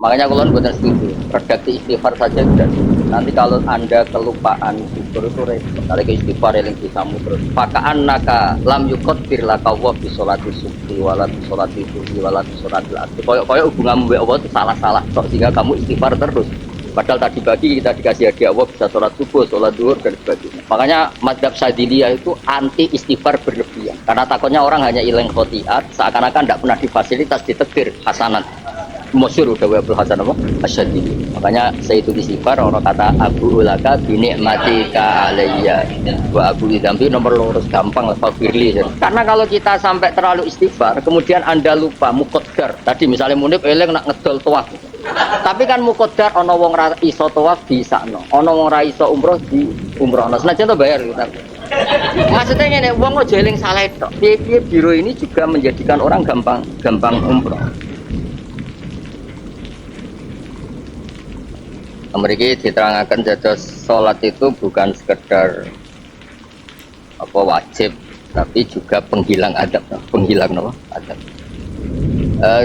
Makanya kalau buatan setuju, redaksi istighfar saja sudah. Nanti kalau anda kelupaan syukur itu repot. Kalau ke istighfar yang disamu terus. Pakaan naka lam yukot firlaka wa bisolati subhi walat bisolati subhi walat bisolati asri. Koyok hubunganmu dengan Allah itu salah-salah. Sehingga kamu istighfar terus. Padahal tadi pagi kita dikasih hadiah Allah bisa sholat subuh, sholat duhur dan sebagainya. Makanya madhab Syadziliyah itu anti istighfar berlebihan. Karena takutnya orang hanya ilang khotiat, seakan-akan tidak pernah difasilitas ditegir hasanat. Masyhur udah Abdul Hasan apa? Asyadzili. Makanya saya itu istighfar orang kata Abu Ulaka binikmatika alayya wa Abu Idambi nomor lurus gampang lepas firli. Karena kalau kita sampai terlalu istighfar, kemudian anda lupa muqaddar. Tadi misalnya Munib eleng nak ngedol tuah. Tapi kan muqaddar ana wong ra iso tawaf disakno, ana wong ra iso umroh di umrohno. Senajan to bayar kita. Maksudnya ngene, wong aja eling salah tok. Piye-piye biro ini juga menjadikan orang gampang umroh. Mereka diterangkan jatuh sholat itu bukan sekedar apa wajib, tapi juga penghilang adab, penghilang apa? Adab.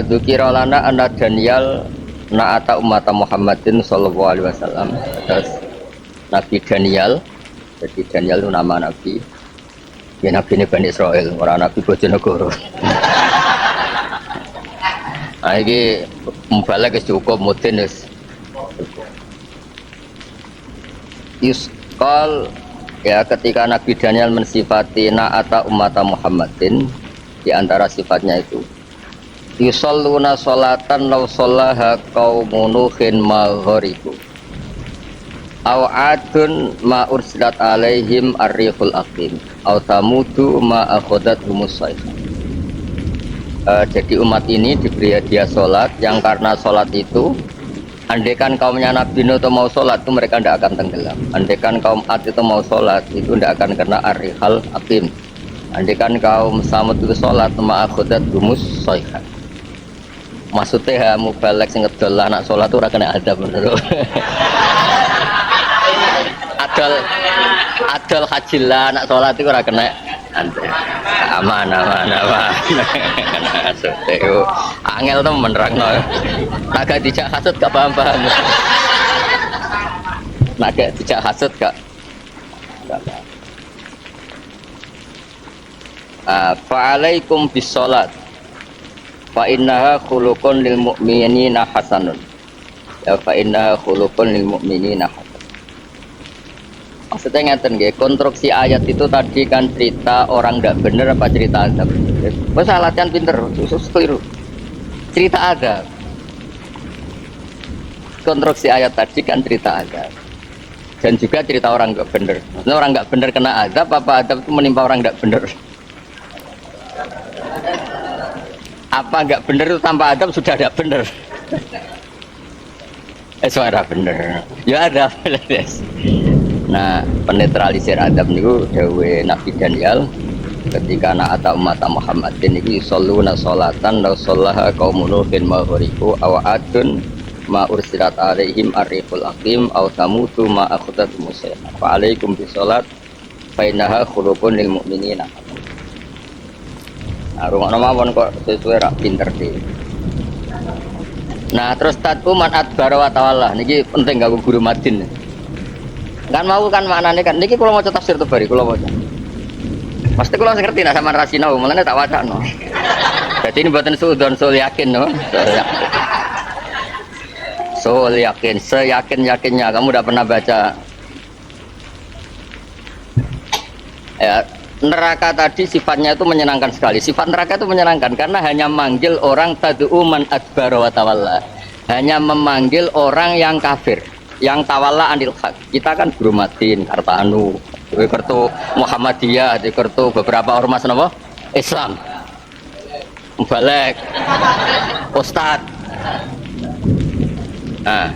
Dzukira lana anna Daniel na'ata ummata Muhammadin sallallahu alaihi wasallam. Terus Nabi Daniel, jadi Daniel itu nama Nabi. Ya Nabi ini Bani Israel, orang Nabi Bojonegoro. Nah ini mubalak cukup mudin Yuskal ya ketika Nabi Daniel mensifati na'ata ummata Muhammadin, di antara sifatnya itu yusalluna sholatan law shallaha qaumun nuhin maghribu aw adun ma ursilat alaihim ar-rihul aqim aw tamudu ma akhadat humusayf. Jadi umat ini diberi hadiah sholat yang karena sholat itu andaikan kaumnya Nabi Nuh itu mau sholat itu mereka tidak akan tenggelam. Andaikan kaum Ad itu mau sholat itu tidak akan kena ar-rihal aqim. Andaikan kaum Samud itu sholat ma'akhudat gumus soihan. Maksudnya mubalek sing ngedol anak sholat itu ora kena adab bener. Adol hajilah anak sholat itu ora kena aman. Maksudnya angel tuh menerangno. Agak dijak hasud gak paham. Agak dijak hasud gak paham. Fa'alaikum bisolat fa innaha khuluqun lil mu'minina hasanun. Ya fa innaha khuluqun lil mu'minina hasanun. Maksudnya ngeten nggih, konstruksi ayat itu tadi kan cerita orang ndak bener apa cerita adab. Wes latihan pinter, khusus keliru. Cerita adab. Konstruksi ayat tadi kan cerita adab. Dan juga cerita orang nggak bener. Maksudnya orang nggak bener kena adab, apa adab itu menimpa orang nggak bener? Apa nggak bener itu tanpa adab sudah ada bener? Suara bener. Ya ada. Nah, penetralisir adab niku dawuhe Nabi Daniel ketika na'ata umat Muhammadin iki shalluna sholatan law shallaha qaumun nuhin maghribu aw adun ma ursilat alaihim ar-rihul aqim aw tamutu ma akhadat musayh. Fa alaikum bisolat fa innaha khuluqun lil mu'minina. Nah, rungokno mawon kok sesuai rak pinter iki. Nah, terus tatu man adbara wa tawalla niki penting kanggo guru madin. Kan mau kan maknane kan niki kula maca tafsir Tabari kula maca. Pasti kula ngerti nek sampean rasinau, mulane tak wacana. Dadi ini mboten suudzon sul yakin no. Sul yakin, seyakin-yakinnya kamu udah pernah baca. Ya, neraka tadi sifatnya itu menyenangkan sekali. Sifat neraka itu menyenangkan karena hanya manggil orang tad'u man adbara wa tawalla. Hanya memanggil orang yang kafir, yang tawalla anil haq. Kita kan guru madin, Kartanu, kartu Muhammadiyah, kartu beberapa ormas napa? Islam. Mubalek. Ustad. Nah,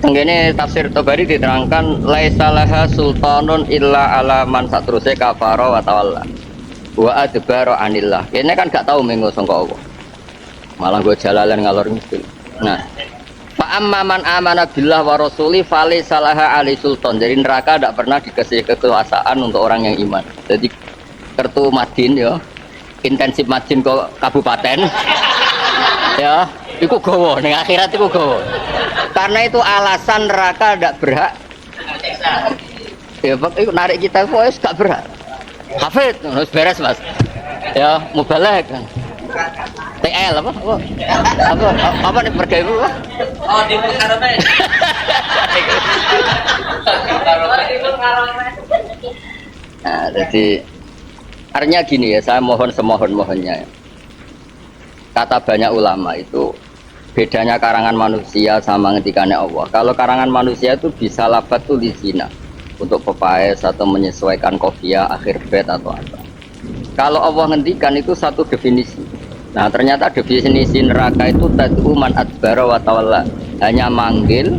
tenggene tafsir Tabari diterangkan laisalaha sultanun illa ala man satruse kafara wa tawalla. Wa adbara anillah. Kene kan gak tahu mengo sangka Allah. Malah go jalalan ngalor ngidul. Nah, fa amma man amana billah wa rasuli fali salaha ali sultan. Jadi neraka tidak pernah dikasih kekuasaan untuk orang yang iman. Jadi kartu madin ya, intensif madin ke kabupaten ya, Iku gowo, ning akhirat iku gowo. Karena itu alasan neraka ndak berhak. Ya, itu narik kita kok wis gak berhak. Hafid, harus beres, Mas. Ya, mubalek kan. TL apa? Apa nih perga itu? Oh, di Mukarame. Nah, jadi artinya gini ya, saya mohon semohon-mohonnya ya. Kata banyak ulama itu bedanya karangan manusia sama ngetikannya Allah. Kalau karangan manusia itu bisa labat tuh di zina untuk pepaes atau menyesuaikan kopiah akhir bed atau apa. Kalau Allah ngendikan itu satu definisi. Nah ternyata definisi neraka itu tad'u man adbara wa tawalla, hanya manggil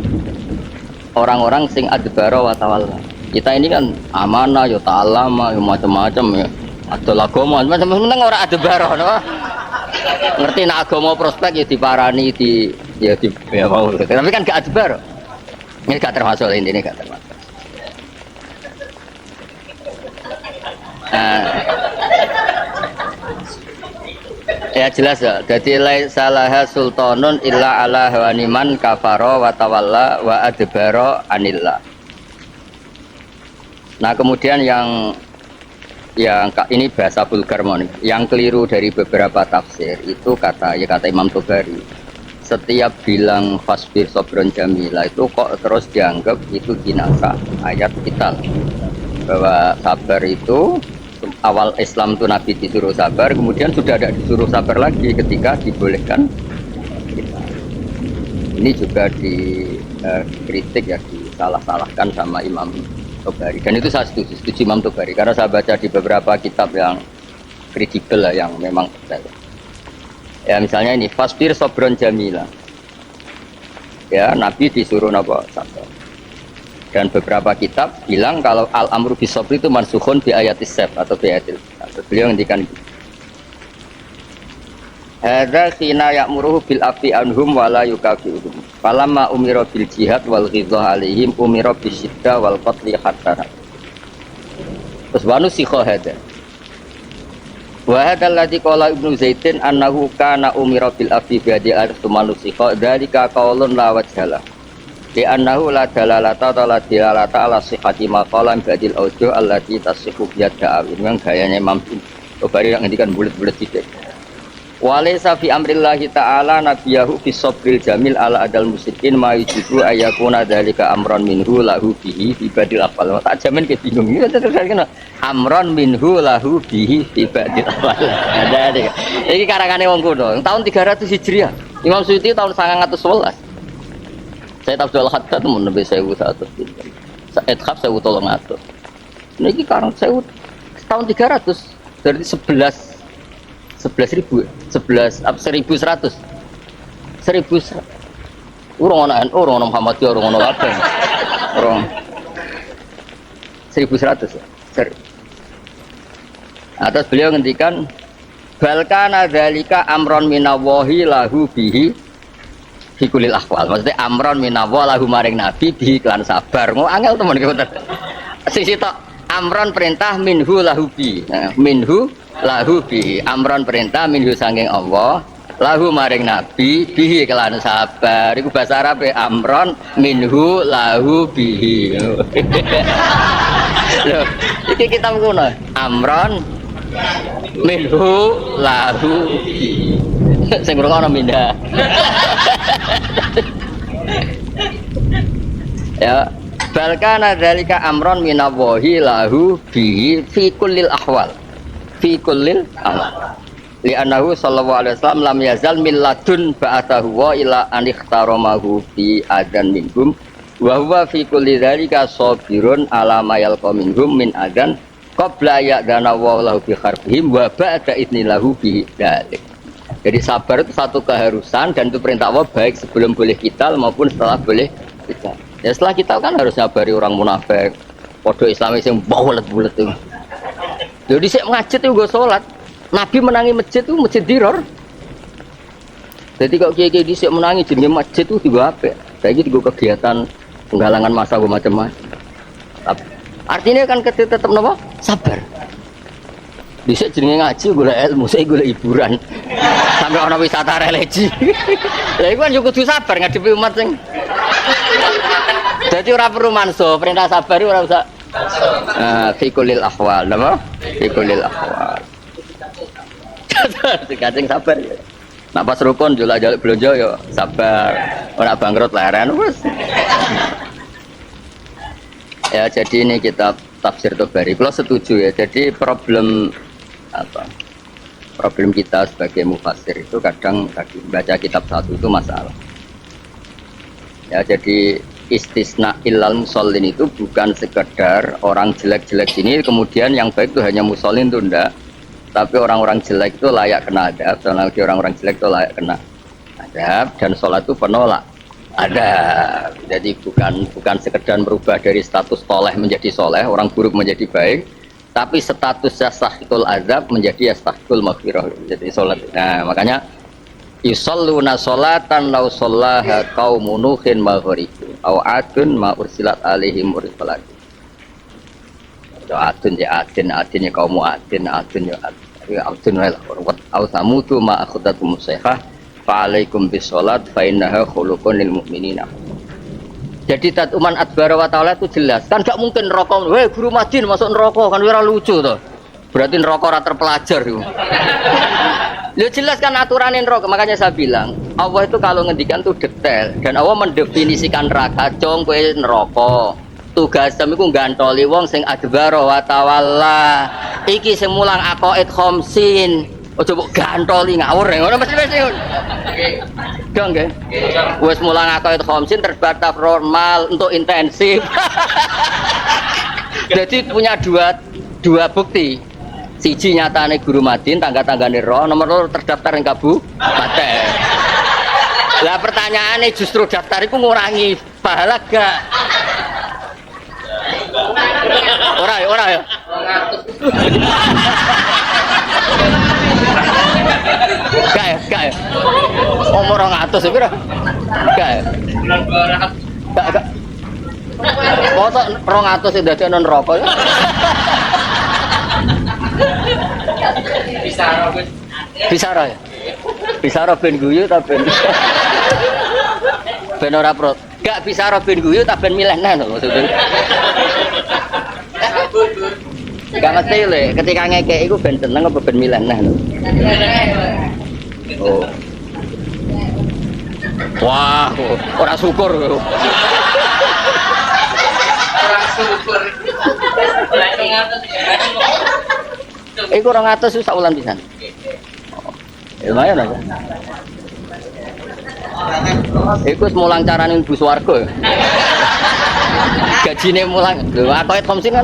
orang-orang sing adbara wa tawalla. Kita ini kan amanah ya ta'alama ya macam-macam ya. Ada agama macam-macam orang adbara no? Ngerti nak agama prospek ya diparani ya mau. Tapi kan gak adbara. Ini gak termasuk ini gak termasuk. Ya jelas ya. Jadi laisa sultanun illa ala hawaniman kafara wa tawalla wa adbara anillah. Nah kemudian yang ini bahasa vulgar yang keliru dari beberapa tafsir itu kata Imam Tobari. Setiap bilang fasbir sobron jamila itu kok terus dianggap itu dinasa ayat kita bahwa sabar itu awal Islam itu Nabi disuruh sabar, kemudian sudah ada disuruh sabar lagi ketika dibolehkan kita. Ini juga dikritik ya, disalah-salahkan sama Imam Tobari, dan itu saya setuju Imam Tobari karena saya baca di beberapa kitab yang kredibel lah, yang memang percaya. Ya misalnya ini fasbir sobron jamila, ya Nabi disuruh apa sabar. Dan beberapa kitab bilang kalau al-amru bisabri itu mansukhun bi ayatis sab atau bi ayatil. Beliau ngendikan gitu. Hadza khina ya'muruhu bil afi anhum wa la yukafiruhum. Falamma umira bil jihad wal ghidha alaihim umira bisyidda wal qatli hatta. Terus wanu sikha hadza. Wa hadzal ladzi qala Ibnu Zaidin annahu kana umira bil afi bi hadi al-tumanusikha dzalika qaulun la wajhala. Di annahu la dalalata la dilalata ala sihhati maqalan badil audio allati tasihhu biyad da'awin. Memang gayanya Imam Tobari yang ngendikan bulet-bulet titik. Walaysa fi amrillahi ta'ala nabiyahu fi sabril jamil ala adal musyrikin ma yujibu ayakuna dzalika amran minhu lahu bihi fi badil afal. Tak jamin ke bingung. Amran minhu lahu bihi fi badil afal. Ada. Iki karangane wong kuno, tahun 300 Hijriah. Imam Suyuti tahun 911. Saya Abdul Haddad mun nembe 1100. Said Khaf 1300. Niki karang 1000 tahun 300 dari 11.000 1100 urung ana NU urung ana Muhammadiyah urung ana kabeh. Urung 1100 ya. Atas beliau ngendikan balkana dzalika amron minallahi lahu bihi fikulil akhwal. Maksudnya amron minallah lahu maring nabi bihi klan sabar. Ngo angel temen iki. Sisi tok amron perintah minhu lahu bi. Nah, minhu lahu bihi. Amron perintah minhu sanging Allah lahu maring nabi bihi klan sabar. Iku bahasa Arab amron minhu lahu bihi. Loh, iki kita ngono. Amron minhu lahu bihi. Sing ngrungokno mindah. Ya, balkana dzalika amron minallahi lahu bihi fi kullil ahwal. Fi kullil ahwal. Li'annahu sallallahu alaihi wasallam lam yazal min ladun ba'athahu wa ila an ikhtaramahu fi adan minhum wa huwa fi kulli dzalika sabirun ala ma yalqa minhum min adan qabla ya'dana wa lahu bi kharbihim wa ba'da idnilahu bihi dzalik. Jadi sabar itu satu keharusan dan itu perintah Allah baik sebelum boleh kita maupun setelah boleh kita. Ya setelah kita kan harus nyabari orang munafik, podo Islami yang bulet-bulet itu. Jadi saya ngajit itu gue sholat, Nabi menangi masjid itu masjid diror. Jadi kalau kiai-kiai di sini menangi jenis masjid itu juga apa? Kayak gitu kegiatan penggalangan masa macam-macam. Artinya kan tetap nopo sabar. Dhisik jenenge ngaji golek ilmu, saya golek hiburan. Sampai ana wisata religi. Lah iku kan yo kudu sabar ngadepi umat sing. Dadi ora perlu manso, perintah sabar ora usah. Fi kulil ahwal, napa? Fi kulil ahwal. Kadang sabar ya. Nak pas rukun jaluk blonjo yo sabar. Ora bangkrut leren wis. Ya jadi ini kitab Tafsir Tabari. Kalau setuju ya. Jadi problem kita sebagai mufassir itu kadang baca kitab satu itu masalah. Ya jadi istisna ilal musallin itu bukan sekedar orang jelek-jelek ini kemudian yang baik itu hanya musallin itu enggak. Tapi orang-orang jelek itu layak kena adab, dan lagi orang-orang jelek itu layak kena adab dan sholat itu penolak adab. Jadi bukan sekedar merubah dari status soleh menjadi soleh, orang buruk menjadi baik, tapi status yastahikul adab menjadi yastahikul maghfirah. Jadi sholat. Nah makanya yusalluna sholatan law shallaha qaumun nuhin maghribu aw adun ma ursilat alaihim mursalat. Adun ya adin ya kaum adin ya adun lah au samutu ma akhadatum musayhah fa alaikum bisolat fa innaha khuluqun lil mu'minina. Jadi tatuman adbara wa ta'ala itu jelas kan gak mungkin neraka weh guru madin masuk neraka kan ora lucu to berarti neraka ora terpelajar itu. Lu jelas kan aturan neraka makanya saya bilang Allah itu kalau ngendikan tuh detail dan Allah mendefinisikan neraka cong kowe neraka tugas iku gantoli wong sing adbara wa tawalla iki sing mulang aqaid khamsin aja mbok gantoli ngawur ngono mesti ngono dong nggih wis mulang aqaid khamsin terbatas normal untuk intensif. Jadi punya dua bukti siji nyatane guru madin tangga-tanggane roh nomor loro terdaftar ing kabupaten. Lah pertanyaane justru daftar iku ngurangi pahala gak? Ora ya. Gak ya. Omor 200 ya pira? Gak ya. Gak. Foto 200 sing dadi ana neraka ya. Bisara ya. Bisara ben guyu ta ben. Ben ora prot. Gak bisa ben guyu ta ben milihna lho maksudnya. Gak mesti lho, ketika ngekek iku ben seneng apa ben milihna lho. Oh. Wah, ora syukur. Ora syukur. Iku 200 sak wulan pisan. Lumayan apa? Iku mulang carane mlebu swarga. Gajine mulang. Lho aqaid khamsin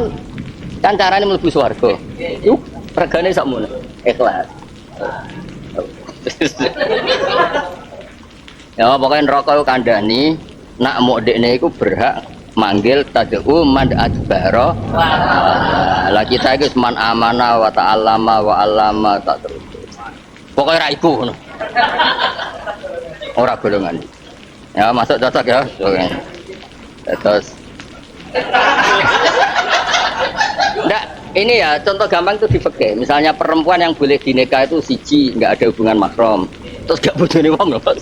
kan carane mlebu swarga. Iku regane sakmono. Ikhlas. Ya pokoknya neraka iku kandhani nak muk dekne iku berhak manggil tad'u man adbara. Lah kita iki man amana wa ta'allama wa 'allama tak terus. Pokoke ra iku ngono. Ora golongan. Ya masuk cocok ya. Terus. Nggak, ini ya contoh gampang itu di fikih. Misalnya perempuan yang boleh dinikah itu siji, nggak ada hubungan mahram. Terus gak bojone wong lho, Mas.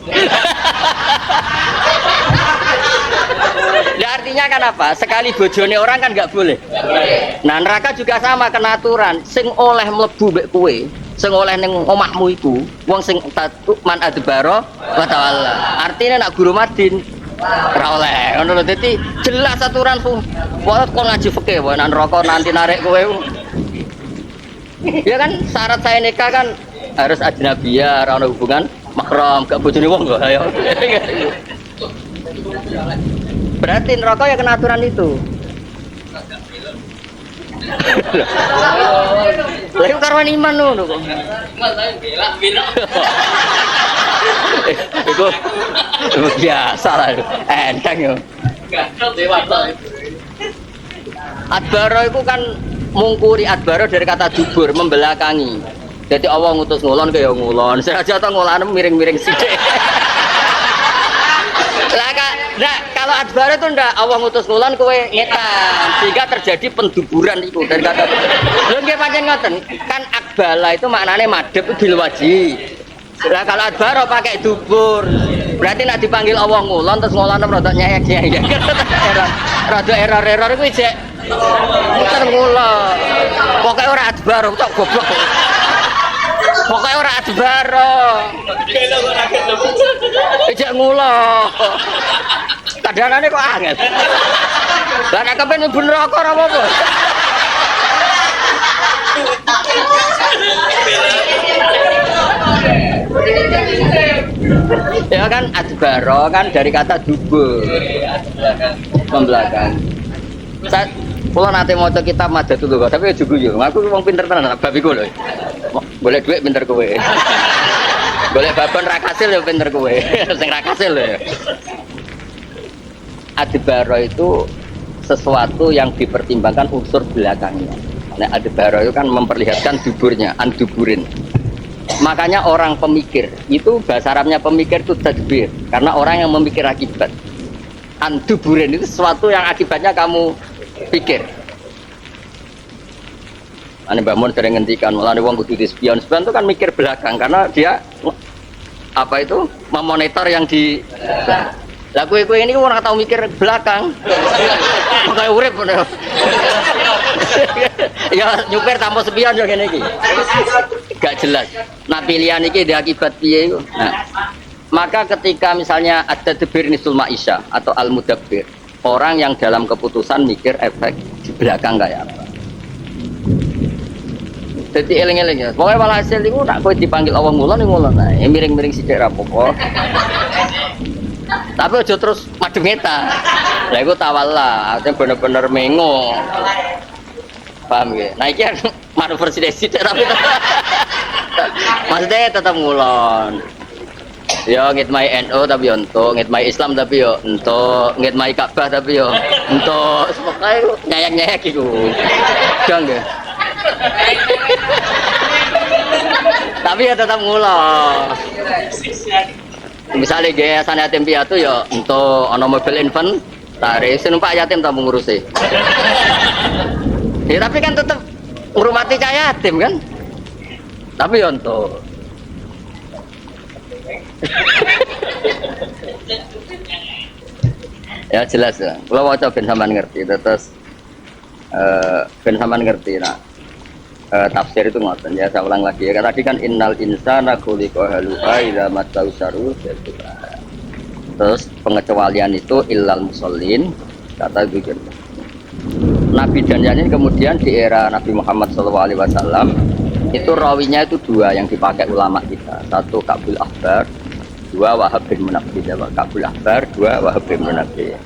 Nah, artinya kan apa? Sekali bojone orang kan nggak boleh. Nah neraka juga sama kena aturan. Sing oleh mlebu mbek kowe, sing oleh ning omahmu iku, wong sing man adbara wa tawalla. Artinya nak guru madin ora oleh. Ngono lho dadi jelas aturan ku. Kok ngaji fikih wae nak neraka nanti narik kowe. Ya kan syarat saya nikah kan harus ajnabiyah, ora ana hubungan mahram, gak bojone wong kok ayo. Berarti neraka ya kena aturan itu. Lah iku karo iman ngono kok. Iku biasa lah. Enteng yo. Adbara itu kan mungkuri adbara dari kata dubur, membelakangi. Jadi Allah ngutus ngulon kaya ngulon. Sengaja ta ngulane miring-miring sithik. Lah Nah, kalau adbar itu ndak Allah ngutus kulon kowe ngetan sehingga terjadi penduburan itu dari kata. Lho nggih pancen ngoten. Kan akbala itu maknanya madhep bil wajib. Lah kalau adbar pakai dubur. Berarti nak dipanggil Allah ngulon terus ngulon rada nyayek-nyayek. Rada error iku ijek muter ngulon. Pokoke ora adbar kok goblok. Pokoke ora adbar. Ijek ngulon. Kadangane kok angel. Lah nek kepen mlebu neraka ora apa-apa. Ya kan adbaro kan dari kata dubur. Membelakang. Saya kula nate maca kitab Madatul Lugha, tapi ya jugu yo. Aku wong pinter tenan bab iku lho. Boleh duit pinter kowe. Boleh babon ra kasil ya pinter kowe. Sing ra kasil lho. Adbaro itu sesuatu yang dipertimbangkan unsur belakangnya. Nah, adbaro itu kan memperlihatkan duburnya, anduburin. Makanya orang pemikir itu bahasa Arabnya pemikir itu tadbir, karena orang yang memikir akibat. Anduburin itu sesuatu yang akibatnya kamu pikir. Ane Mbak Mun sering ngendikan, malah wong kudu dispion. Spion itu kan mikir belakang karena dia apa itu memonitor yang di. Lah kowe ini ora tau mikir belakang. Kayak urip ngono. Ya nyupir tanpa spion yo ngene iki. Gak jelas. Nah pilihan iki dia akibat piye iku. Nah, maka ketika misalnya ada tadbir nisul maisha atau al mudabbir, orang yang dalam keputusan mikir efek di belakang kayak apa. Jadi eling-eling ya. Pokoknya walhasil iku nak kowe dipanggil Allah ngulon nah, miring-miring sithik ra apa-apa. Tapi aja terus madhep ngeta. Lah iku tawalla, artinya bener-bener mengo. Paham ya? Nah iki manuver sithik tapi maksudnya tetap ngulon. Ya ngitmai NU tapi yo entuk, ngitmai Islam tapi yo entuk, ngitmai Ka'bah tapi yo entuk. Pokoke nyayek-nyayek iku. Dong ya. Tapi ya tetap ngulon. Misalnya yayasan yatim piatu ya untuk ono mobil infant tarik senumpak yatim tak mengurusi. Ya tapi kan tetap ngurmati cah yatim kan. Tapi ya untuk ya jelas ya. Kalau waca ben sampean ngerti terus ben sampean ngerti nah. Tafsir itu ngoten ya, saya ulang lagi ya. Tadi kan innal insana khuliqa halu'a idza massahu syarru jazua. Terus pengecualian itu illal musallin kata Ghazali. Nabi dan Yanin kemudian di era Nabi Muhammad SAW itu rawinya itu dua yang dipakai ulama kita. Satu Ka'bul Ahbar, dua Wahab bin Munabbih. Ka'bul Ahbar, dua Wahab bin Munabbih.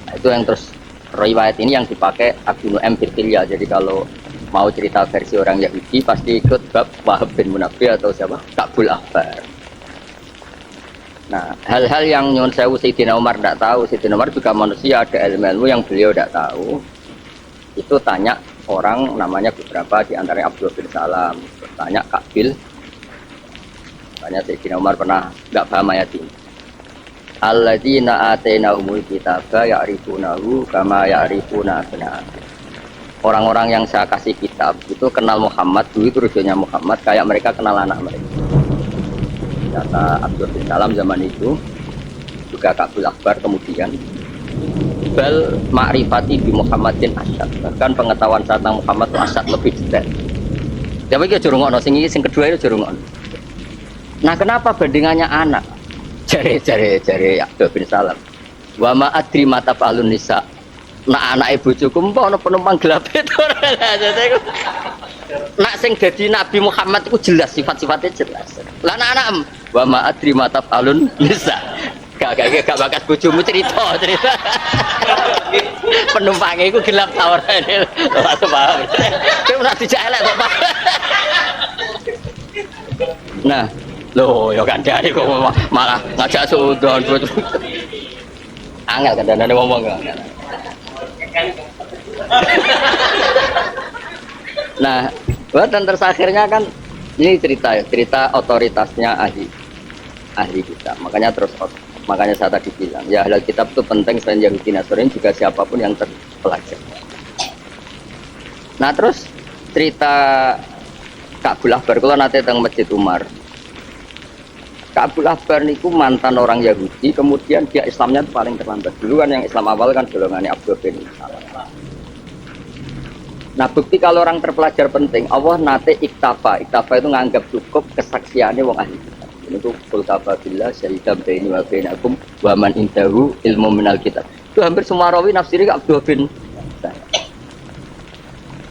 Nah, itu yang terus riwayat ini yang dipakai Abu Nu'aim fil Hilya. Jadi kalau mau cerita versi orang Yahudi pasti ikut bab Wahab bin Munabbih atau siapa? Ka'bul Ahbar. Nah, hal-hal yang nyuwun sewu Sayyidina Umar tidak tahu. Sayyidina Umar juga manusia, ada ilmu yang beliau tidak tahu. Itu tanya orang namanya beberapa di antaranya Abdul bin Salam, tanya Kabil. Tanya Sayyidina Umar pernah nggak paham ayat ini. Alladzina atainahumul kitaba ya'rifunahu kama ya'rifuna abna'ahum. Orang-orang yang saya kasih kitab itu kenal Muhammad, dulu itu rujukannya Muhammad kayak mereka kenal anak mereka. Kata Abdul bin Salam zaman itu, juga Ka'bul Akbar kemudian bal ma'rifati bi Muhammadin asyad, bahkan pengetahuan tentang Muhammad itu asyad lebih detail. Tapi iki jurungono sing kedua itu jurungono. Nah, kenapa bandingannya anak? Jare Abdul bin Salam. Wa ma adri mata fa'alun nisa. Nak anak ibu cukup apa penumpang gelap itu nak sing dadi Nabi Muhammad itu jelas sifat-sifatnya jelas. Lah anak wa ma adri mata alun nisa gak bakas bojomu cerita penumpangnya itu gelap tawar ini paham itu nak dijak elek kok Pak. Nah loh ya kan dari kok malah ngajak suudon angel kadang-kadang ngomong kan. Nah, dan terus akhirnya kan ini cerita otoritasnya ahli kita. Makanya terus Makanya saya tadi bilang, ya ahlul kitab itu penting selain Yahudi Nasrani juga siapapun yang terpelajar. Nah terus cerita Ka'bul Ahbar, kalau nanti tentang Masjid Umar. Ka'bul Ahbar niku mantan orang Yahudi, kemudian dia Islamnya paling terlambat. Dulu kan yang Islam awal kan golongannya Abdul bin Salam. Nah bukti kalau orang terpelajar penting, Allah nate iktafa. Iktafa itu nganggap cukup kesaksiannya wong ahli. Ini tuh kul kafabillah syahidam baini wa bainakum wa man indahu ilmu minal kitab. Itu hampir semua rawi nafsiri Abdul bin Salam.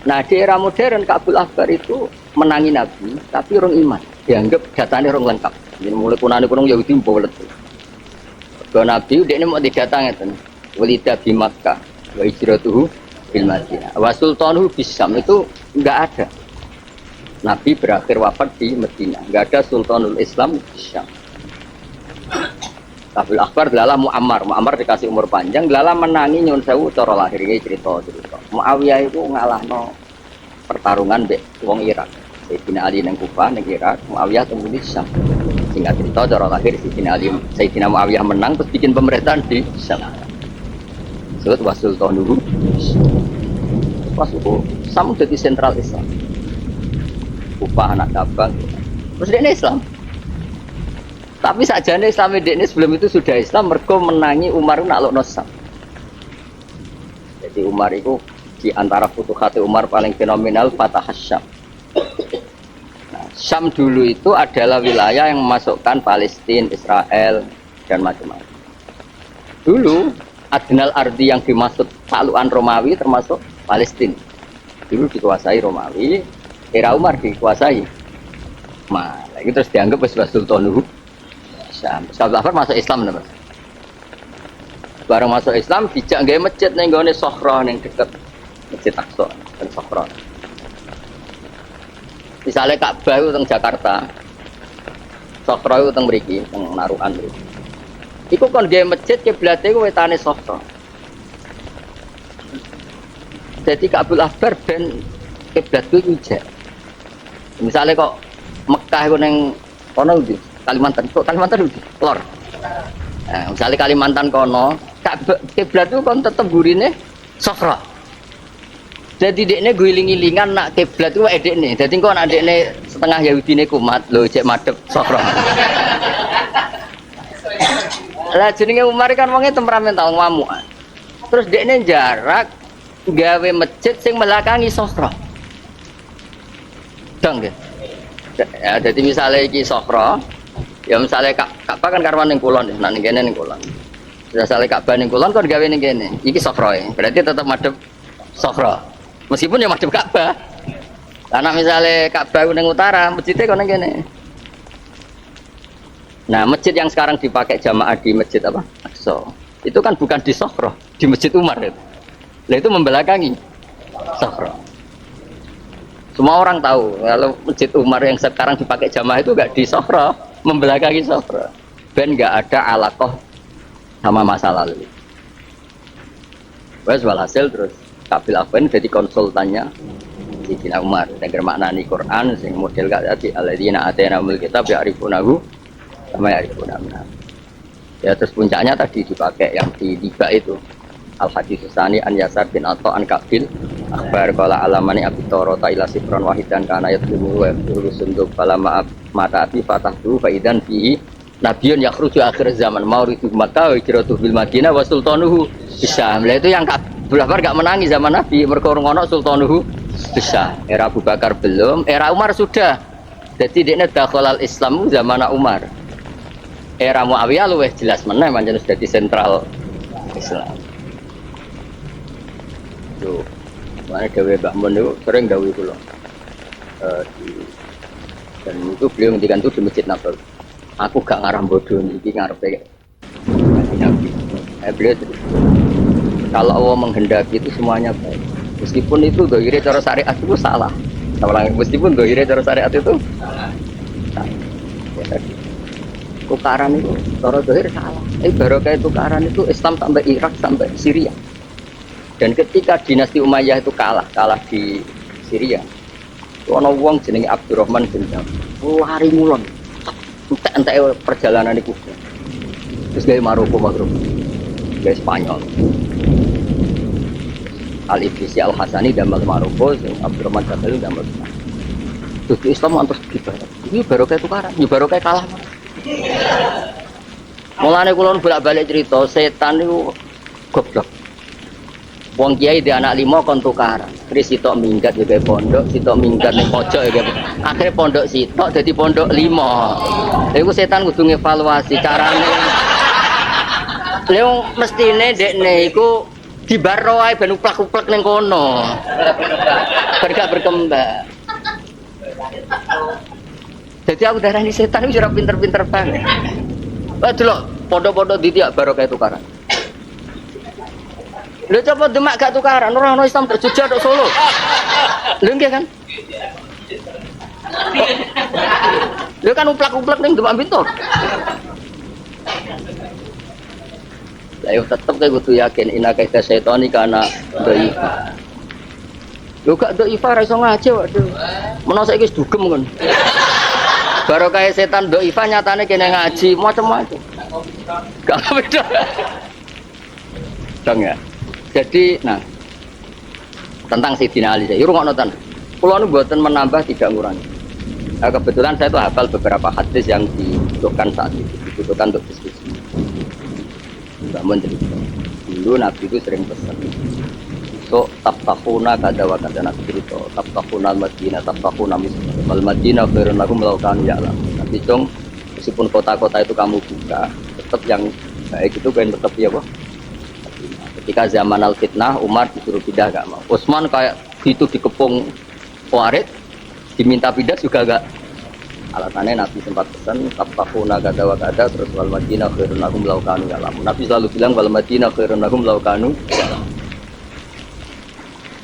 Nah di era modern Ka'bul Ahbar itu menangi Nabi, tapi orang iman. Dianggap datanya orang lengkap. Jadi mulai kunani kurang Yahudi membawa letu. Kalau Nabi udah ini mau didatang itu. Walidah di Makkah, wa hijratuhu bil Madinah. Wa sultanuhu bisam itu enggak ada. Nabi berakhir wafat di Madinah. Enggak ada sultanul Islam di Syam. Ka'bul Ahbar adalah Muammar dikasih umur panjang, adalah menangi nyun sewu cara lahirnya cerita. Muawiyah itu ngalahno pertarungan mbek wong Irak. Sayyidina Ali nang Kufah nang Irak, Muawiyah teng Syam. Singkat cerita cara lahir Sayyidina Muawiyah menang terus bikin pemerintahan di Syam. Sebut wasultanuhu. Wasuku Syam jadi sentral Islam. Kufah anak cabang. Terus dia Islam. Tapi sajane Islam ini sebelum itu sudah Islam mergo menangi Umar nak lokno Syam. Jadi Umar itu di antara futuhat Umar paling fenomenal Fatah Syam. Nah, Syam dulu itu adalah wilayah yang memasukkan Palestina, Israel dan macam-macam. Dulu Adnal Ardi yang dimaksud talukan Romawi termasuk Palestina. Dulu dikuasai Romawi, era Umar dikuasai. Nah, itu terus dianggap sebagai Sultanuhu Syam. Ka'bul Ahbar masuk Islam namanya. Bareng masuk Islam dijak nggawe masjid ning gone Sokhra ning dekat Masjid Aqsa dan Sokhra. Misalnya Ka'bah itu teng Jakarta, Sokhra itu teng mriki, teng Narukan mriki. Iku kon nggawe masjid kiblate ku wetane Sokhra. Jadi Ka'bul Ahbar ben kiblat ku ijek. Misalnya kok Mekah itu neng kono di Kalimantan, kok Kalimantan di Lor. Nah, misalnya Kalimantan kono, kiblat itu kon tetep gurine Sokhra. Jadi dekne guling-gilingan nak kiblat itu edekne. Jadi kok nak dekne setengah Yahudine kumat, lho cek madhep Sokhra. Lah jenenge Umar kan wonge temperamental ngamuk. Terus dekne jarak gawe masjid sing melakangi Sokhra. Dong nggih. Ya, jadi misalnya iki Sokhra, ya misalnya Ka'bah kan karwan ning kulon, nah ning kene ning kulon. Misalnya Ka'bah ning kulon kon gawe ning kene, iki Sokhra ya. Berarti tetap madhep Sokhra. Meskipun ya madhep Ka'bah. Karena misalnya Ka'bah ning utara, masjidnya kon ning kene. Nah, masjid yang sekarang dipakai jamaah di Masjid apa? Aqsa. Itu kan bukan di Sokhra, di Masjid Umar itu. Nah, itu membelakangi Sokhra. Semua orang tahu kalau Masjid Umar yang sekarang dipakai jamaah itu enggak di Sokhra, membelakangi Sokhra. Ben enggak ada alaqah sama masa lalu. Wes walhasil terus Ka'bul Ahbar jadi konsultannya Sayyidina Umar. Yang maknani Quran sing model gak jadi alladzina atainahumul kitab ya'rifunahu kama ya'rifunana. Ya terus puncaknya tadi dipakai yang di tiba itu. Al-Hadis Tsani an Yasar bin Atha an Ka'bul Ahbar qala alamani abi tarata ila sifran wahidan kana yatlumu wa yaqulu sunduk falama mataati fatahtu fa idan fihi nabiyyun yakhruju akhir zaman mauridu Makkah wa hijratu bil Madinah wa sultanuhu Syam. Lah itu yang Ka'bul Ahbar gak menangi zaman Nabi mergo ono sultanuhu Syam. Era Abu Bakar belum, era Umar sudah. Jadi dekne dakhalal Islam zaman Umar. Era Muawiyah luwih jelas meneh pancen sudah di sentral Islam. Tuh, mana gawe Mbak Mun itu sering gawe kula. Dan itu beliau ngendikan itu di Masjid Nabawi. Aku gak ngarah bodoh iki ngarepe Nabi. Beliau kalau Allah menghendaki itu semuanya baik. Meskipun itu dohire cara syariat itu salah. Meskipun dohire cara syariat itu salah. Ya tadi. Tukaran itu cara dohir salah. Barokah tukaran itu Islam sampai Irak sampai Syria. Dan ketika dinasti Umayyah itu kalah di Syria, ono wong jenenge Abdurrahman bin Auf, lari mulon, entek perjalanan iku. Terus gaya Maroko Maghrib, gaya Spanyol. Al Idrisi Al Hasani damel Maroko, Abdurrahman Jabal damel Spanyol. Terus Islam antus gitu. Ini baru kayak tukaran, ini baru kayak kalah. Mulane kula bolak-balik cerita, setan itu goblok. Wong kiai di anak 5 kon tukaran. Terus sitok minggat juga pondok, sitok minggat ning pojok ya. Akhirnya pondok sitok jadi pondok 5. Lha iku setan kudu ngevaluasi carane. Lha mestine dekne iku dibaro ae ben uplak-uplak ning kono. Bergak berkembang. Jadi aku darani setan itu sudah pinter-pinter banget. Delok pondok-pondok di tiap barokah tukaran. Lha coba Demak gak tukaran, orang Islam terjujur tok Solo. Lha nggih kan? Lha kan uplak-uplak ning Demak Bintor. Lah yo tetep kowe kudu yakin ina kaida setani kana doi. Lho gak doi ra iso ngaji waduh. Menawa saiki wis dugem kon. Baru kayak setan doifa nyatane kene ngaji macam-macam. Gak beda. Dong ya. Jadi nah tentang Sayyidina Ali saya rungokno ten. Kula nu mboten menambah tidak ngurangi. Nah, kebetulan saya tuh hafal beberapa hadis yang dibutuhkan saat itu, dibutuhkan untuk diskusi. Bangun cerita. Dulu Nabi itu sering pesan. So taftahuna kada wa kada Nabi cerita taftahuna al-Madinah taftahuna misal Madinah khairun lakum law kanu ya'lam. Tapi dong meskipun kota-kota itu kamu buka tetap yang baik itu kan tetap ya apa. Ketika zaman al-fitnah Umar disuruh pindah gak mau. Utsman kayak gitu dikepung Khawarij diminta pindah juga gak. Alasannya Nabi sempat pesan taftahuna kada wa kada terus wal Madinah khairun lakum law kanu ya'lam. Nabi selalu bilang wal Madinah khairun lakum law kanu ya'lam.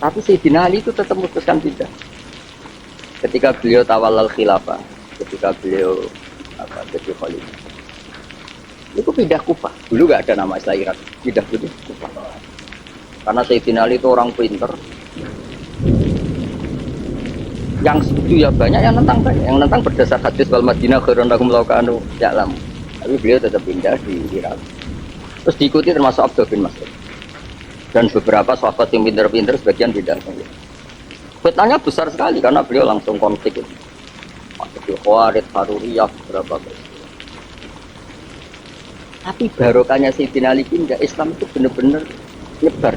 Tapi Sayyidina Ali itu tetap memutuskan tidak. Ketika beliau tawallal khilafah, ketika beliau jadi khalifah, itu pindah Kufah. Dulu nggak ada nama istilah Irak, pindah ke Kufah. Karena Sayyidina Ali itu orang pinter. Yang setuju ya banyak, yang nentang banyak. Yang nentang berdasar hadis wal Madinah khairun lakum law kanu ya'lam. Tapi beliau tetap pindah di Irak. Terus diikuti termasuk Abdul bin Mas'ud. Dan beberapa sahabat yang pintar-pintar sebagian tidak. Fitnahnya besar sekali karena beliau langsung konflik itu. Masuk Khawarij, Haruriyah, beberapa peristiwa. Tapi barokahnya Sayyidina Ali pindah Islam itu benar-benar nyebar.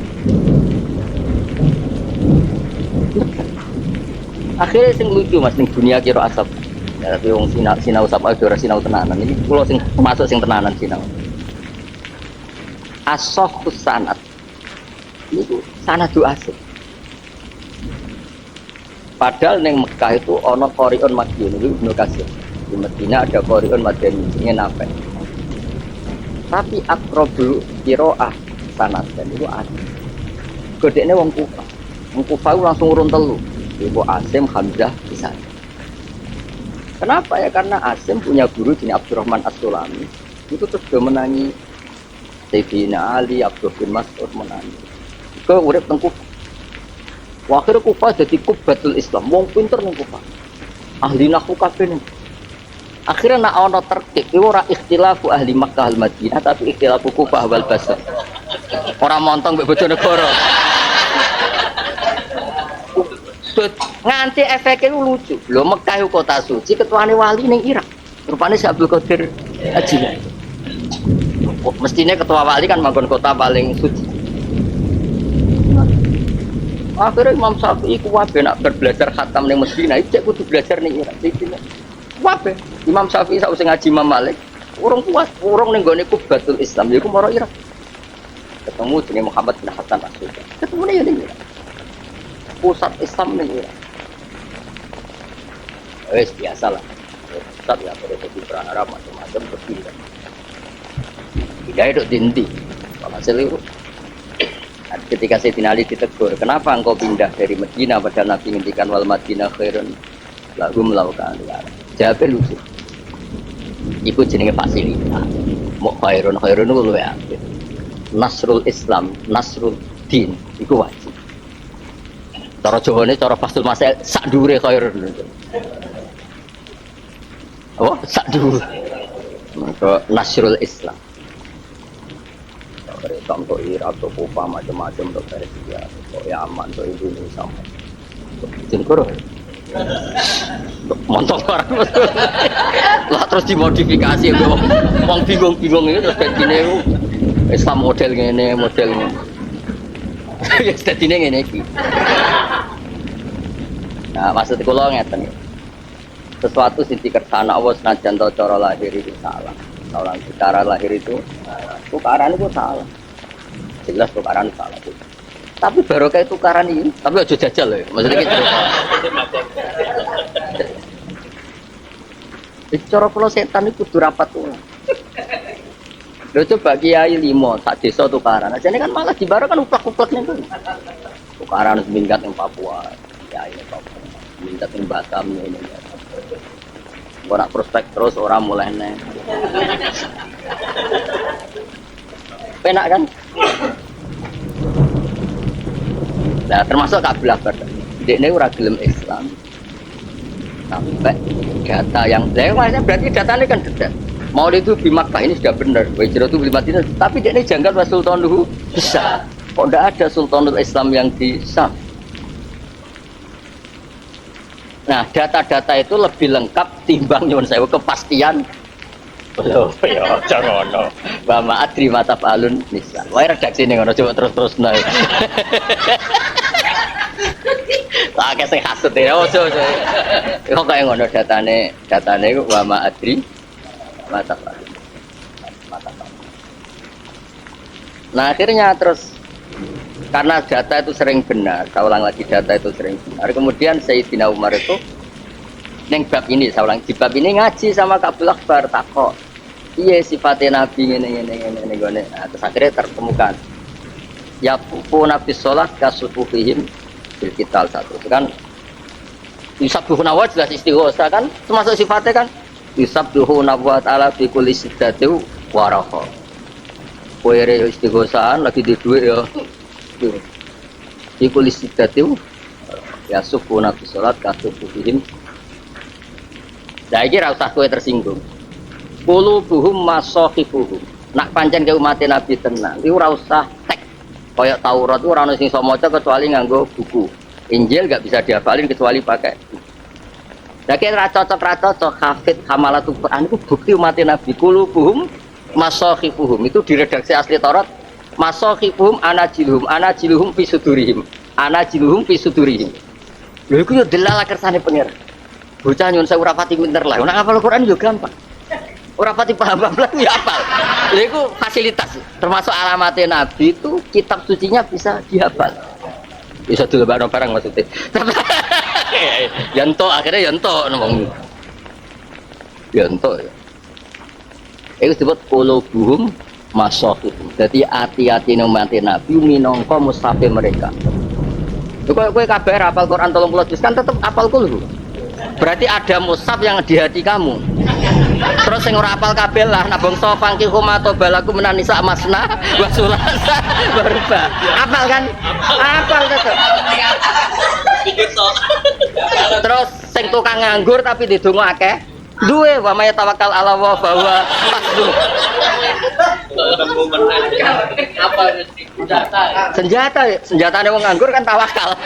Akhirnya sing lucu mas ning dunia kira asap. Ya tapi wong sinau sapa ora sinau tenanan. Ini kula sing termasuk sing tenanan sinau. As-sahhus sanad. Itu sanadu asik. Padahal neng Mekah itu ono Qori'un Madyan itu Ibnu Katsir. Di Madinah ada Qori'un Madyan ini nape. Tapi akrobul qiraah sanad dan itu asik. Gedekne wong Kufah. Wong Kufah langsung urun telu. Ibu Asim Hamzah bisa. Kenapa ya? Karena Asim punya guru jenis Abdurrahman As-Sulami. Itu terus dia menangi Sayyidina Ali, Abdul bin Mas'ud menangi. Ke urip teng Kufah. Akhire Kufah dadi kubatul Islam. Wong pinter ning Kufah. Ahli nahwu kabeh ning. Akhire nek ana tertib iku ora ikhtilafu ahli Makkah al Madinah tapi ikhtilafu Kufah wal Basra. Ora montong mbek Bojonegoro. Nganti efeknya lucu. Lho Mekah itu kota suci, ketuane wali ning Irak. Rupane Syekh Abdul Qadir Al-Jilani. Mestinya ketua wali kan manggon kota paling suci. Akhirnya Imam Syafi'i kuwabe nak belajar khatam ning Madinah, cek kudu belajar ning Irak. Kuwabe. Imam Syafi'i sak usah ngaji Imam Malik, urung kuat, urung ning gone Kubatul Islam iku maro Irak. Ketemu jenenge Muhammad bin Hasan As-Sultan. Ketemune ya ning Irak. Pusat Islam ning Irak. Wes biasalah. Pusat ya pada jadi Arab macam-macam berbeda. Tidak itu dinti. Kalau seliru. Ketika Sayyidina Ali ditegur, kenapa engkau pindah dari Madinah padahal Nabi ngendikan wal Madinah khairun lahum law kanu ya'lam. Jawabnya lucu. Iku jenenge fasilitas. Mau khairun itu luwe apik. Nasrul Islam, Nasrul Din iku wajib. Cara Jawane cara Fathul Masail sak dhuwure khairun. Oh, sak dhuwur. Maka Nasrul Islam. Islam, untuk Irak, untuk Kufa, macam-macam, untuk Persia, untuk Yaman, untuk Indonesia. Jengkur, montong barang. Lah terus dimodifikasi, wong bingung-bingung ini terus begini, Islam model ini, model ini. Ya jadi ini iki. Nah, maksud kula ngeten. Sesuatu sing dikersana Allah senajan to cara lahir itu salah. Orang cara lahir itu tukaran itu salah. Jelas tukaran salah. Tapi barokah tukaran ini, tapi aja jajal loh. Maksudnya gitu. Cara kula setan itu kudu rapat tuh. Lho coba kiai 5 sak desa tukaran. Ajane kan malah di baro kan uplak-uplak niku. Tukaran minggat yang Papua, kiai Papua. Minggat yang Batam ini. Ora prospek terus orang mulai neng. Penak kan? Nah, termasuk Kabul Akbar. Dekne ora gelem Islam. Sampai data yang berarti datanya kan benar. Maulid itu di Makkah ini sudah benar. Hijrah itu di Madinah, tapi dekne janggal wa sultanuhu bisa. Kok enggak ada sultanul Islam yang di Syam? Nah, data-data itu lebih lengkap timbang nyuwun sewu kepastian. Lho, ya jangono. Wa ma adri mata alun nisa. Wae redaksi ning ngono coba terus-terus nae. Lah akeh sing hasud ya ojo. Kok kaya ngono datane iku wa ma adri mata alun. Nah, akhirnya terus karena data itu sering benar, saya ulang lagi data itu sering benar. Kemudian Sayyidina Umar itu neng bab ini, saya ulang di bab ini ngaji sama Kabul Akbar takok. Iya sifatnya Nabi ini. Nah, terus akhirnya tertemukan. Ya pupu Nabi sholat kasufuhihim bil kital satu kan. Yusabbuhuna wa jelas istighosa kan, termasuk sifatnya kan. Yusabbuhuna wa ta'ala bi kulli siddatiu waraha. Kowe istighosaan lagi di duit ya. Iku listidatiu ya suku nabi sholat kasufuhim. Nah ini rasa kue tersinggung. Qulubuhum masohibuhum. Nak pancen ke umat Nabi tenang itu rasa tek kayak Taurat itu orang sing iso maca kecuali nganggo buku. Injil gak bisa dihafalin kecuali pakai buku. Nah kira cocok hafid hamalatul Quran itu bukti umat Nabi. Qulubuhum masohibuhum itu di redaksi asli Taurat. Masohibuhum anajiluhum fi sudurihim. Lho iku yo delala kersane pengen. Bocah nyun saya ora pati pinter lah. Nek hafal Quran yo gampang. Ora pati paham lah ya hafal. Lha iku fasilitas termasuk alamat Nabi itu kitab sucinya bisa dihafal. Bisa dilebakno barang maksudnya. Yanto akhirnya yanto ngomong. Yanto ya. Itu disebut qulubuhum masohib. Jadi hati-hati umat Nabi minangka mushafé mereka. Kowe kabeh hafal Quran 30 juz kan tetep hafal kulo. Berarti ada mushaf yang di hati kamu. Terus sing ora hafal kabeh lah nak bangsa fangki humato balaku menanisa masna wa sulasa berba. Hafal kan? Hafal tetep. Terus sing tukang nganggur tapi didonga akeh. Duwe wa may tawakkal ala wa bahwa pasdu. Apa senjatane wong nganggur kan tawakal.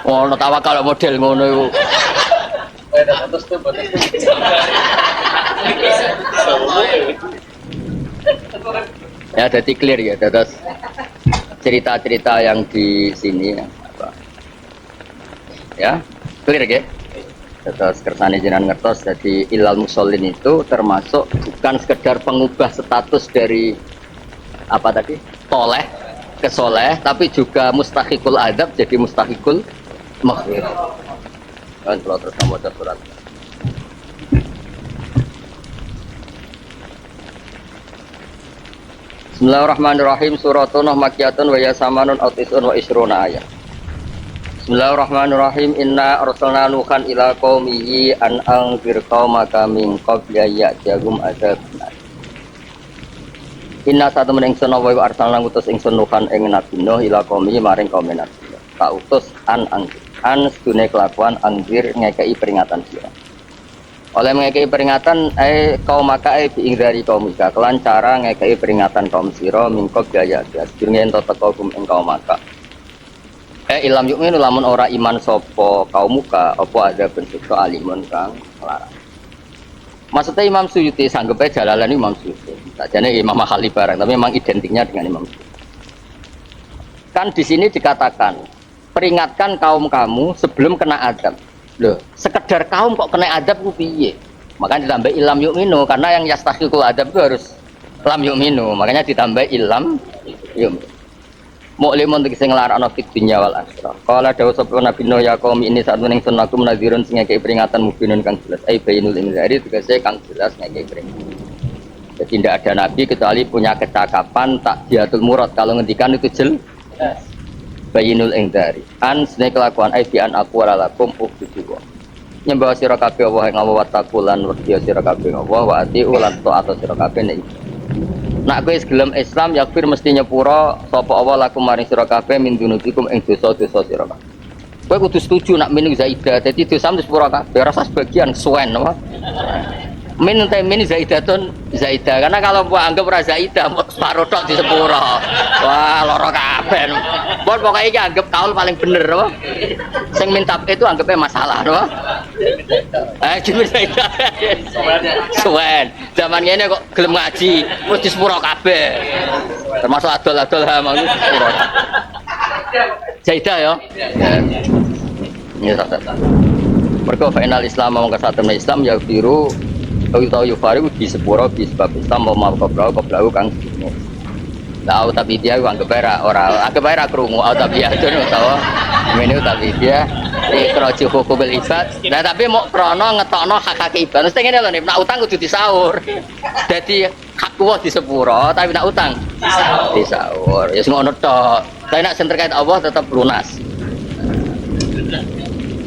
Ono tawakal model ngono iku. Ya jadi clear ya terus cerita-cerita yang di sini apa. Ya, clear ya. Terus kersane jenengan ngertos jadi ilal musallin itu termasuk bukan sekedar pengubah status dari apa tadi toleh ke soleh, tapi juga mustahikul adab jadi mustahikul maghfir. Kan kalau terus membaca surat. Bismillahirrahmanirrahim. Suratun makkiyatun wa yasamanun autisun wa isruna ayat. Bismillahirrahmanirrahim. Inna arsalna nuhan ila qaumihi an anzir qaumaka min qabli ya'tiyahum adzabun. Inna satu meneng ingsun wa arsalna ngutus ingsun nuhan ing Nabi Nuh ila qaumihi maring kaum Nabi. Tak utus an sedune kelakuan anzir ngekei peringatan sira. Oleh ngekei peringatan kaum maka biingdari kaum mika kelan cara ngekei peringatan kaum sira mingkok gaya gas durunge ento teko kum ing kaum maka ilam yukminu lamun ora iman sapa kaum muka apa ada bentuk alimun kang larang. Maksudnya Imam Suyuti sanggupnya Jalalan Imam Suyuti sakjane Imam Mahali barang tapi memang identiknya dengan Imam Suyuti. Kan di sini dikatakan peringatkan kaum kamu sebelum kena adab. Loh, sekedar kaum kok kena adab ku piye? Makanya ditambah ilam yu'minu karena yang yastahiqul adab itu harus lam yu'minu. Makanya ditambah ilam yu'minu. Mu'limun tegese nglarakno fit dunya wal akhirah. Qala dawuh sapa Nabi Nuh ya qaum ini saat mening sunnakum nadhirun sing ngekeki peringatan mubinun kang jelas. Ai bainul inzari tegese kang jelas ngekeki peringatan. Jadi tidak ada nabi kecuali punya kecakapan takdiatul murad kalau ngendikan itu jelas. Bayinul ingdari an sene kelakuan aibian aku lakum ubudullah nyembah sira kabeh Allah ing Allah takulan wedya sira kabeh Allah wa ati ulan taat sira kabeh nek nak kowe gelem Islam yakfir mesti nyepura sapa Allah lakum maring sira kabeh min dunubikum ing dosa-dosa sira kabeh kowe kudu setuju nak min zaidah dadi dosa mesti sepura kabeh rasa sebagian suwen apa min zaidatun zaidah karena kalau gua anggap ora zaidah separo tok di sepura wah lara kabeh pon pokoke iki anggap kaul paling bener apa sing minta itu anggapnya masalah apa cuma zaidah suwen zaman ngene kok gelem ngaji wis di sepura kabeh termasuk adol-adol ha mau sepura zaidah ya ya tak mergo final Islam mongko satemene Islam ya biru tahu yufari di sepuro di sebab Islam mau koblau kang sini. Tahu tapi dia anggap era krungu tapi ya itu tahu. Ini tapi dia ikroji hukumul ibad. Nah tapi mau krono ngetokno hak ibad. Mesti ngene lho nek nak utang kudu disaur. Dadi hak kuwi di sepuro tapi nak utang disaur. Ya sing ngono tok. Tapi nak sing terkait Allah tetap lunas.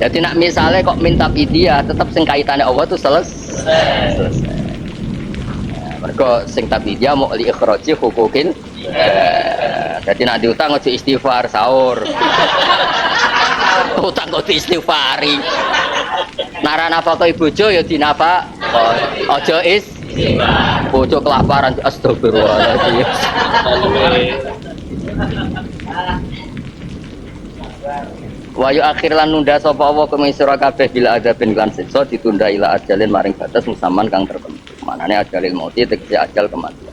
Jadi nak misalnya kok minta fidyah tetap sing kaitannya Allah itu selesai. Mereka sing fidyah mau li ikhraji hukukin. Jadi nak diutang ojo istighfar sahur. Utang kok istighfari. Narana apa kok bojo ya dinafa. Ojo bojo kelaparan astagfirullahaladzim. Wayu akhir lan nunda sapa Allah kemeng sira kabeh bila ada ben lan siksa ditunda ila ajalin maring batas musaman kang tertentu. Manane ajalil mauti tegese ajal kematian.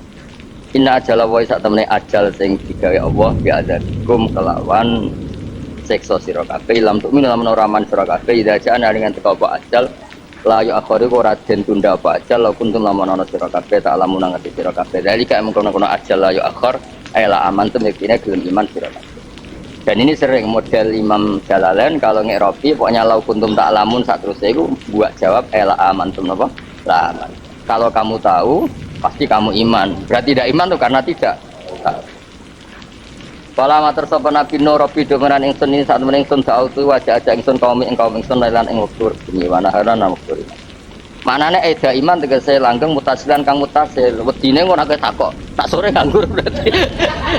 Inna ajala wa sak temene ajal sing digawe Allah bi adzabkum kelawan siksa sira kabeh lam tu minal menoraman sira kabeh ida jana dengan teko apa ajal la yu akhiri ora den tunda apa ajal la kuntum lamun ana sira kabeh tak lamun ngerti sira kabeh dalika mengkono-kono ajal la yu akhir ela amantum yakine gelem iman sira kabeh. Dan ini sering model Imam Jalalain kalau ngeropi pokoknya lau kuntum tak lamun saat terus itu buat jawab ela amantum apa laman. Kalau kamu tahu pasti kamu iman. Berarti tidak iman tuh karena tidak tahu. Kala matur sapa Nabi Nuh Rabbi domenan ingsun ini saat mening ingsun sautu wajah aja ingsun kaum ingsun lan ing wektu bengi wana harana wektu. Manane eda iman tegese langgeng mutasilan kang mutasil. Wedine ngono akeh takok. Tak sore nganggur berarti.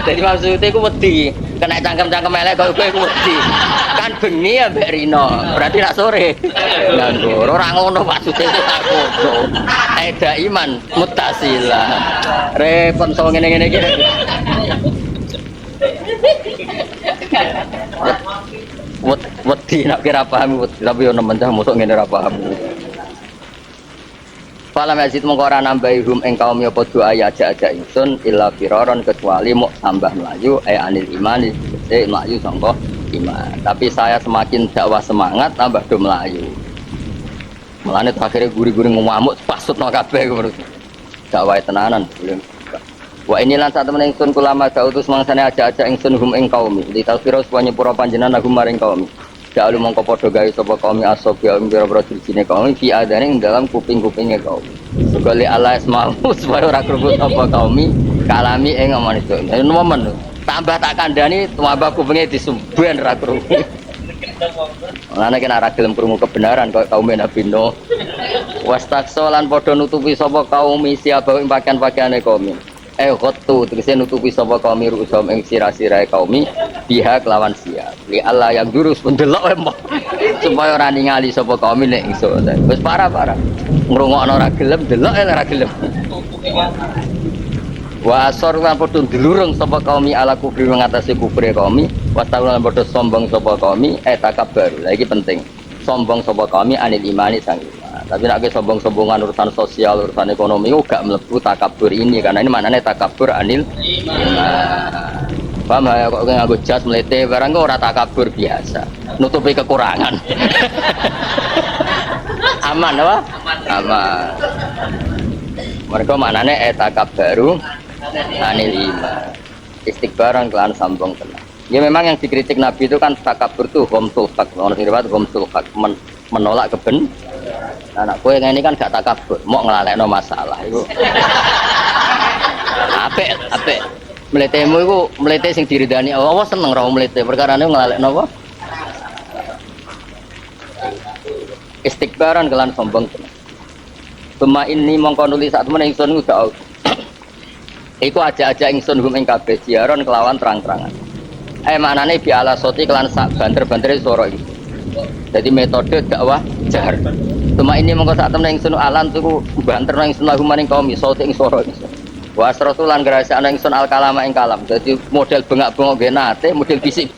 Jadi maksudnya iku wedi. Kena cangkem-cangkem elek kok kowe wedi. Kan bengi ambek Rino. Berarti nak sore nganggur. Ora ngono maksudnya itu takok. Eda iman mutasilan. Repot so ngene-ngene iki. Wedi nak kira paham tapi yo nemen cah mosok ngene ora paham. Fala mazid mongko ora nambahi hum ing kaum ya padha aja-aja ingsun illa firaron kecuali mau tambah melayu anil iman melayu sangka iman. Tapi saya semakin dakwah semangat tambah do melayu. Mulane akhirnya guri-guri ngamuk pasutno kabeh ngono. Dakwah tenanan belum. Wa inilan sak temen ingsun kulama dautus mangsane aja-aja ingsun hum ing kaum li tafsira supaya nyepura panjenengan agum maring kaum. Ja'alu mongko padha gawe sapa kaum asob ya pira-pira dirijine kaum fi adane ing dalam kuping-kupinge kaum. Sugale Allah asma'u supaya ora krungu apa kaum kalami ing omong itu. Momen tambah tak kandhani tambah kupinge disumben ra krungu. Ana nek ora gelem krungu kebenaran kaya kaum Nabi Nuh. Wastakso lan padha nutupi sapa kaum siapa ing pakaian-pakaiane kaum. Ghottu tegese nutupi sapa kaum rusum ing sira-sirae kaum biha kelawan siap. li Allah yang jurus pun delok empok supaya ora ningali sapa kaum nek iso wis parah-parah ngrungokno ora gelem delok ora gelem wa asor lan padha ndelurung sapa kaum ala kufri ngatasi kufre kaum wa lan padha sombong sapa kaum takabbar lha iki penting sombong sapa kaum anil imani sang iman tapi nek sombong-sombongan urusan sosial urusan ekonomi gak mlebu takabur ini karena ini maknane takabur anil iman. Paham ya kok nganggo jas mlete barang kok ora takabur biasa. Nutupi kekurangan. Aman apa? Aman. Mereka maknane takabbaru anil iman. Istikbaran kelan sambung tenang. Ya memang yang dikritik Nabi itu kan takabur tuh ghamsul haq. Ono riwayat ghamsul haq menolak keben. Anak kowe ngene kan gak takabur, mau nglalekno masalah iku. Apik. Mletemu iku mlete sing diridani Allah seneng ra mlete perkarane nglalekno apa? Istikbaran kelan sombong. Bema ini mongko nuli sak temen ingsun ku gak. Iku aja-aja ingsun hum ing kabeh jiaron kelawan terang-terangan. Maknane bi ala soti kelan sak banter-bantere swara iki. Jadi metode dakwah jahar. Bema ini mongko sak temen ingsun alan tuku banter nang ingsun lagu maring kaum soti ing swara iki. Wasratu lan gerasa ana ingsun al kalama ing kalam. Dadi model bengak-bengok nate, model fisik